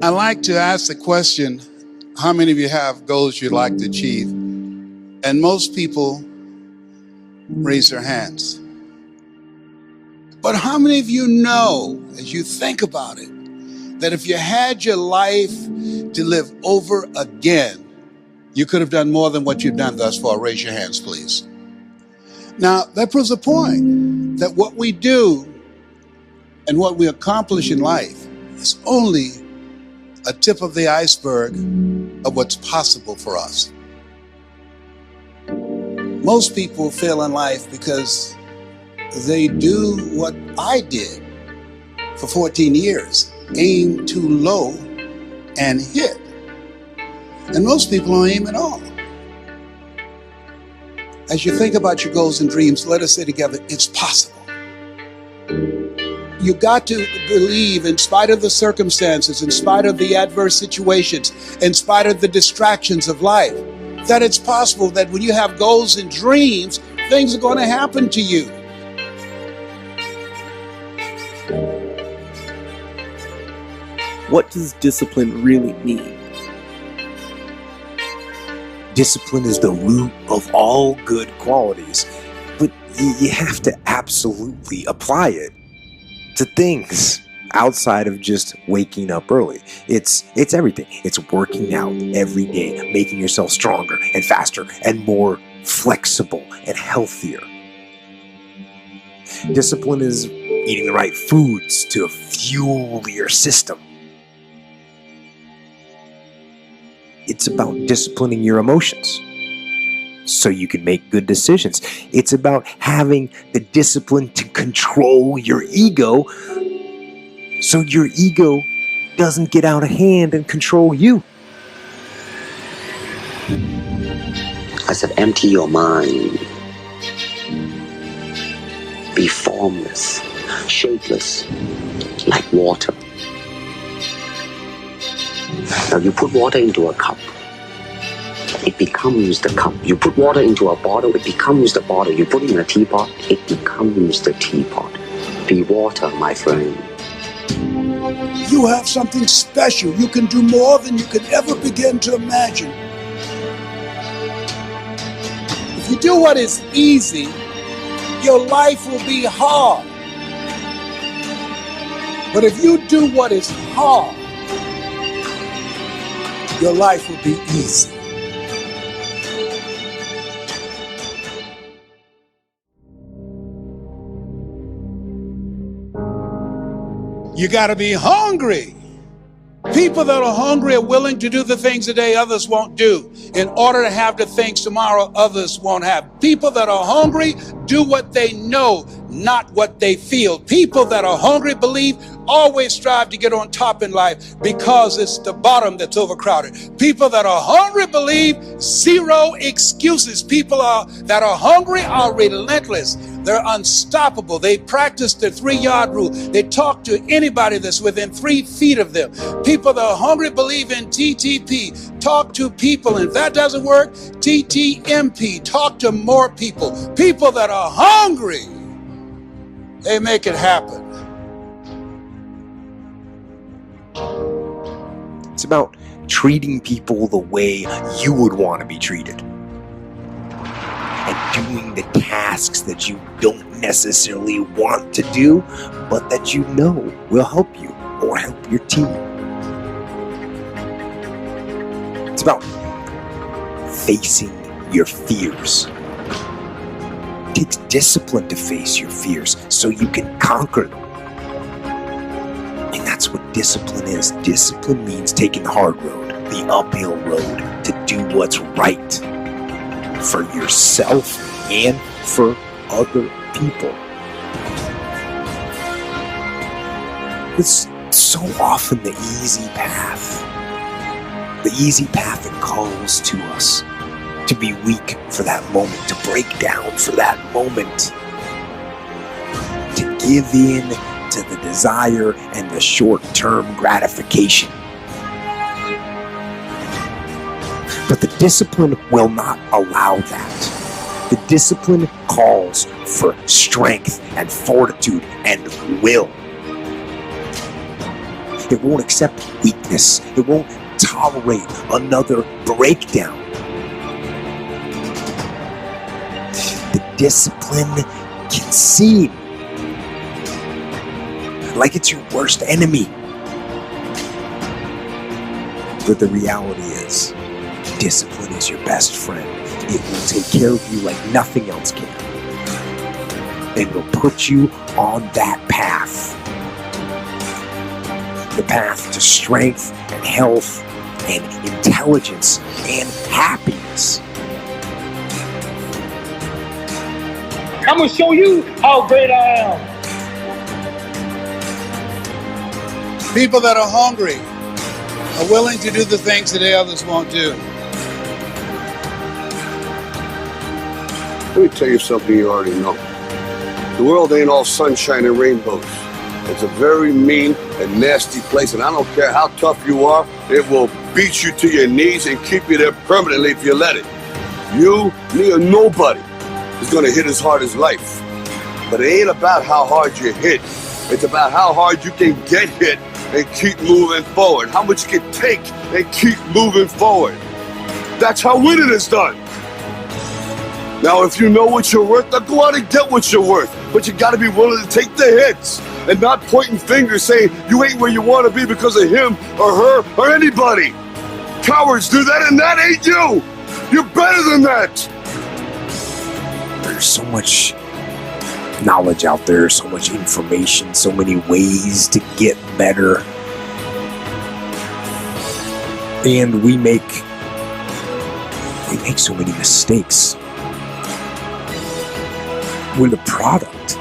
I like to ask the question, how many of you have goals you'd like to achieve? And most people raise their hands. But how many of you know, as you think about it, that if you had your life to live over again, you could have done more than what you've done thus far? Raise your hands, please. Now, that proves the point that what we do and what we accomplish in life is only a tip of the iceberg of what's possible for us. Most people fail in life because they do what I did for 14 years, aim too low and hit. And most people don't aim at all. As you think about your goals and dreams, let us say together, it's possible. You got to believe, in spite of the circumstances, in spite of the adverse situations, in spite of the distractions of life, that it's possible that when you have goals and dreams, things are going to happen to you. What does discipline really mean? Discipline is the root of all good qualities, but you have to absolutely apply it to things outside of just waking up early. It's everything. It's working out every day, making yourself stronger and faster and more flexible and healthier. Discipline is eating the right foods to fuel your system. It's about disciplining your emotions so you can make good decisions. It's about having the discipline to control your ego so your ego doesn't get out of hand and control you. I said, empty your mind. Be formless, shapeless, like water. Now you put water into a cup, it becomes the cup. You put water into a bottle, it becomes the bottle. You put it in a teapot, it becomes the teapot. Be water, my friend. You have something special. You can do more than you could ever begin to imagine. If you do what is easy, your life will be hard. But if you do what is hard, your life will be easy. You got to be hungry. People that are hungry are willing to do the things today others won't do in order to have the things tomorrow others won't have. People that are hungry do what they know, not what they feel. People that are hungry believe always strive to get on top in life because it's the bottom that's overcrowded. People that are hungry believe zero excuses. People that are hungry are relentless. They're unstoppable. They practice the 3-yard rule. They talk to anybody that's within 3 feet of them. People that are hungry believe in TTP. Talk to people. And if that doesn't work, TTMP. Talk to more people. People that are hungry, they make it happen. It's about treating people the way you would want to be treated. And doing the tasks that you don't necessarily want to do, but that you know will help you or help your team. It's about facing your fears. It takes discipline to face your fears so you can conquer them. And that's what discipline is. Discipline means taking the hard road, the uphill road, to do what's right for yourself and for other people. It's so often the easy path. The easy path that calls to us to be weak for that moment, to break down for that moment, to give in to the desire and the short-term gratification. But the discipline will not allow that. The discipline calls for strength and fortitude and will. It won't accept weakness. It won't tolerate another breakdown. The discipline can seem like it's your worst enemy. But the reality is, discipline is your best friend. It will take care of you like nothing else can. And will put you on that path. The path to strength and health and intelligence and happiness. I'm gonna show you how great I am. People that are hungry are willing to do the things that others won't do. Let me tell you something you already know. The world ain't all sunshine and rainbows. It's a very mean and nasty place, and I don't care how tough you are, it will beat you to your knees and keep you there permanently if you let it. You, me, or nobody is gonna hit as hard as life. But it ain't about how hard you hit. It's about how hard you can get hit and keep moving forward. How much you can take and keep moving forward. That's how winning is done. Now, if you know what you're worth, now go out and get what you're worth. But you gotta be willing to take the hits and not pointing fingers saying you ain't where you wanna be because of him or her or anybody. Cowards do that, and that ain't you. You're better than that. There's so much knowledge out there, so much information, so many ways to get better. And we make so many mistakes. We're the product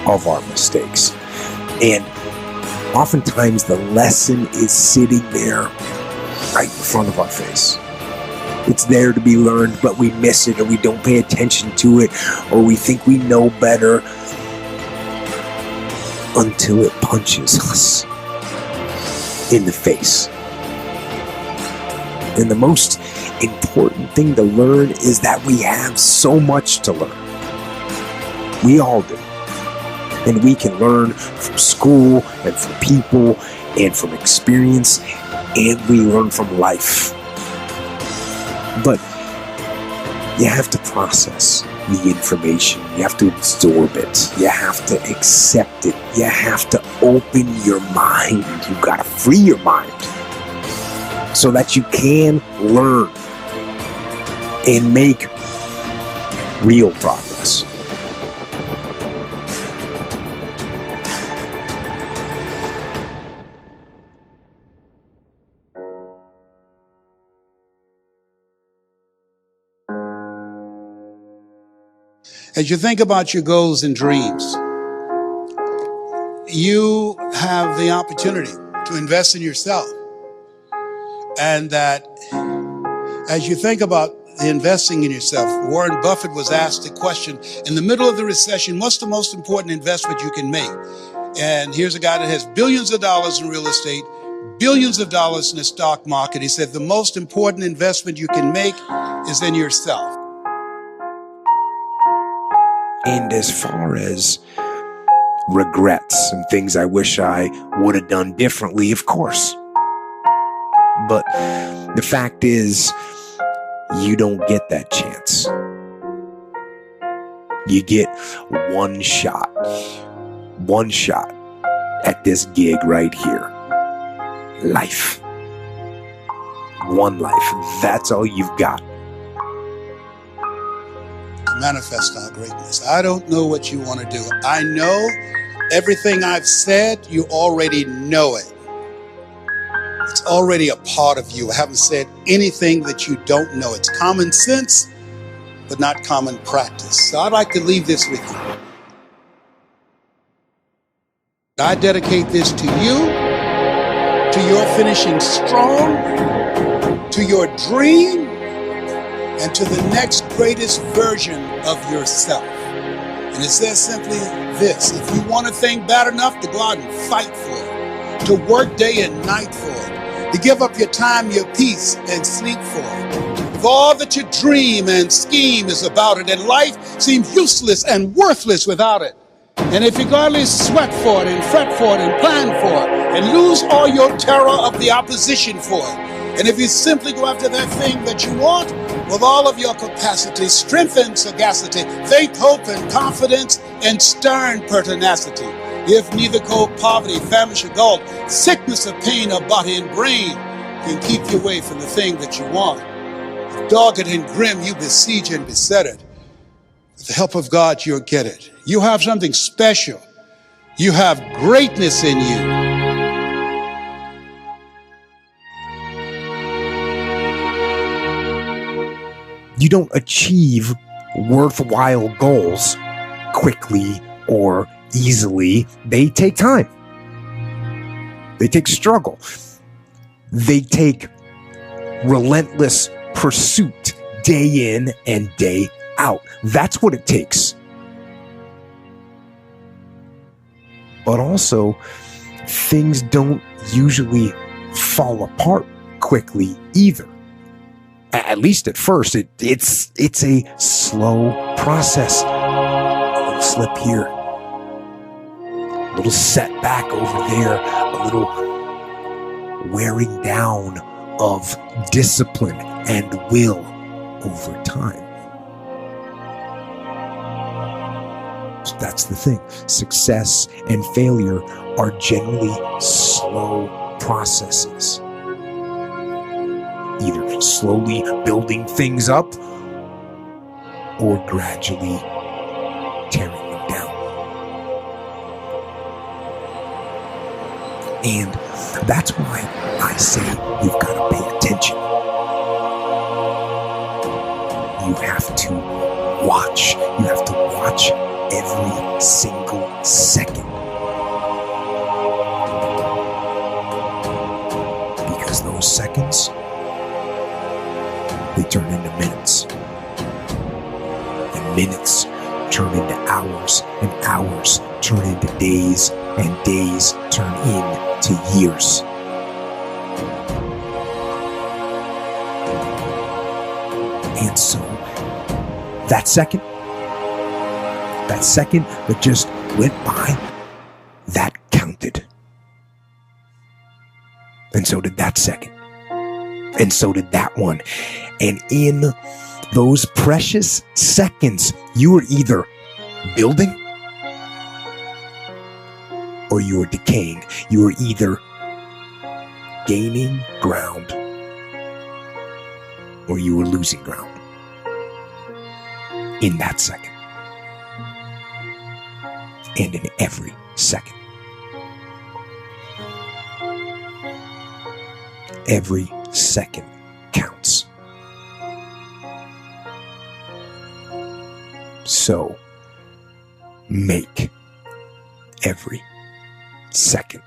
of our mistakes. And oftentimes the lesson is sitting there right in front of our face. It's there to be learned, but we miss it, or we don't pay attention to it, or we think we know better until it punches us in the face. And the most important thing to learn is that we have so much to learn. We all do. And we can learn from school and from people and from experience, and we learn from life. But you have to process the information. You have to absorb it. You have to accept it. You have to open your mind. You've got to free your mind so that you can learn and make real progress. As you think about your goals and dreams, you have the opportunity to invest in yourself. And that as you think about the investing in yourself, Warren Buffett was asked the question, in the middle of the recession, what's the most important investment you can make? And here's a guy that has billions of dollars in real estate, billions of dollars in the stock market. He said the most important investment you can make is in yourself. And as far as regrets and things I wish I would have done differently, of course. But the fact is, you don't get that chance. You get one shot at this gig right here. Life. One life. That's all you've got. Manifest our greatness. I don't know what you want to do. I know everything I've said, you already know it. It's already a part of you. I haven't said anything that you don't know. It's common sense, but not common practice. So I'd like to leave this with you. I dedicate this to you, to your finishing strong, to your dream, and to the next greatest version of yourself. And it says simply this: if you want a thing bad enough, to go out and fight for it, to work day and night for it, to give up your time, your peace, and sleep for it. If all that you dream and scheme is about it, and life seems useless and worthless without it, And if you godly sweat for it and fret for it and plan for it and lose all your terror of the opposition for it, and if you simply go after that thing that you want with all of your capacity, strength and sagacity, faith, hope, and confidence, and stern pertinacity, if neither cold poverty, famish, or gold, sickness or pain of body and brain can keep you away from the thing that you want, if dogged and grim you besiege and beset it, with the help of God, you'll get it. You have something special. You have greatness in you. You don't achieve worthwhile goals quickly or easily. They take time. They take struggle. They take relentless pursuit day in and day out. That's what it takes. But also, things don't usually fall apart quickly either. At least at first, it's a slow process. A little slip here, a little setback over there, a little wearing down of discipline and will over time. So that's the thing. Success and failure are generally slow processes. Either slowly building things up or gradually tearing them down. And that's why I say you've got to pay attention. You have to watch. You have to watch every single second. Because those seconds, they turn into minutes. And minutes turn into hours. And hours turn into days. And days turn into years. And so, that second that just went by, that counted. And so did that second. And so did that one. And in those precious seconds, you were either building or you were decaying. You were either gaining ground or you were losing ground in that second. And in every second. Every second counts. So, make every second